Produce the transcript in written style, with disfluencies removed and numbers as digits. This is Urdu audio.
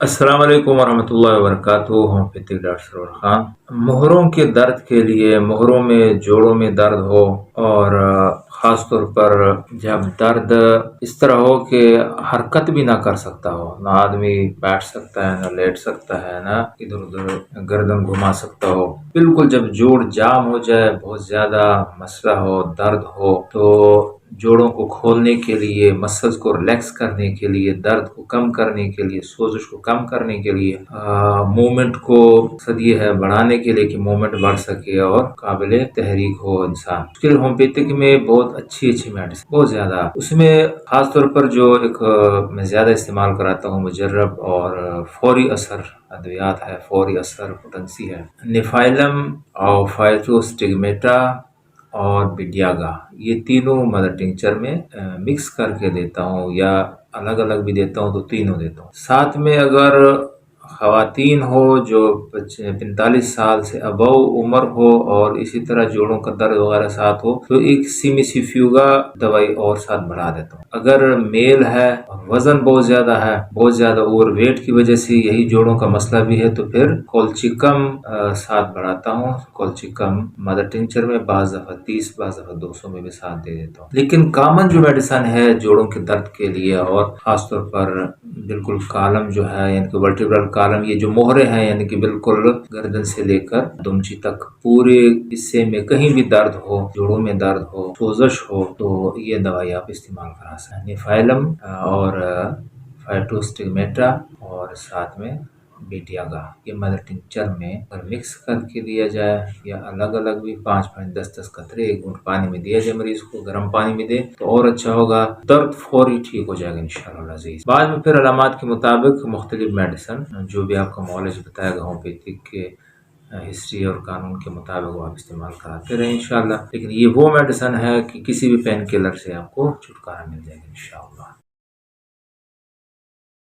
السلام علیکم ورحمۃ اللہ وبرکاتہ، ہومیوپیتھک ڈاکٹر سرور خان۔ مہروں کے درد کے لیے، مہروں میں جوڑوں میں درد ہو اور خاص طور پر جب درد اس طرح ہو کہ حرکت بھی نہ کر سکتا ہو، نہ آدمی بیٹھ سکتا ہے، نہ لیٹ سکتا ہے، نہ ادھر ادھر گردن گھما سکتا ہو، بالکل جب جوڑ جام ہو جائے، بہت زیادہ مسئلہ ہو، درد ہو، تو جوڑوں کو کھولنے کے لیے، مسلز کو ریلیکس کرنے کے لیے، درد کو کم کرنے کے لیے، سوزش کو کم کرنے کے لیے، موومنٹ کو مقصد یہ ہے بڑھانے کے لیے کہ موومنٹ بڑھ سکے اور قابل تحریک ہو انسان۔ پھر ہومیوپیتھک میں بہت اچھی میڈیسن، بہت زیادہ، اس میں خاص طور پر جو ایک میں زیادہ استعمال کراتا ہوں، مجرب اور فوری اثر ادویات ہے، فوری اثر پوٹنسی ہے، نیفائلم اور فائٹوسٹگمیٹا اور بیڈیاگا، یہ تینوں مدر ٹنکچر میں مکس کر کے دیتا ہوں، یا الگ الگ بھی دیتا ہوں تو تینوں دیتا ہوں۔ ساتھ میں اگر خواتین ہو جو 45 سال سے ابو عمر ہو اور اسی طرح جوڑوں کا درد وغیرہ ساتھ ہو، تو ایک سیمیسیفیوگا دوائی اور ساتھ بڑھا دیتا ہوں۔ اگر میل ہے اور وزن بہت زیادہ ہے، بہت زیادہ اوور ویٹ کی وجہ سے یہی جوڑوں کا مسئلہ بھی ہے، تو پھر کولچیکم ساتھ بڑھاتا ہوں۔ کولچیکم مدر ٹنکچر میں بعض دفعہ 30، بعض دفعہ 200 میں بھی ساتھ دے دیتا ہوں۔ لیکن کامن جو میڈیسن ہے جوڑوں کے درد کے لیے، اور خاص طور پر بالکل کالم جو ہے، یعنی کہ ورٹیبرل کالم، یہ جو مہرے ہیں، یعنی کہ بالکل گردن سے لے کر دمچی تک پورے حصے میں کہیں بھی درد ہو، جوڑوں میں درد ہو، سوزش ہو، تو یہ دوائی آپ استعمال کرا سکتے ہیں، نیفائلم اور فائٹوسٹگمیٹا اور ساتھ میں بیٹیاگا، یہ مدر ٹنکچر میں اگر مکس کر کے دیا جائے یا الگ الگ بھی 5-10 قطرے ایک گھونٹ پانی میں دیا جائے، مریض کو گرم پانی میں دے تو اور اچھا ہوگا، درد فوری ٹھیک ہو جائے گا انشاءاللہ العزیز۔ بعد میں پھر علامات کے مطابق مختلف میڈیسن جو بھی آپ کا معالج بتائے گا ہومیوپیتھک کے ہسٹری اور قانون کے مطابق وہ آپ استعمال کراتے رہیں انشاءاللہ۔ لیکن یہ وہ میڈیسن ہے کہ کسی بھی پین کلر سے آپ کو چھٹکارا مل جائے گا انشاءاللہ۔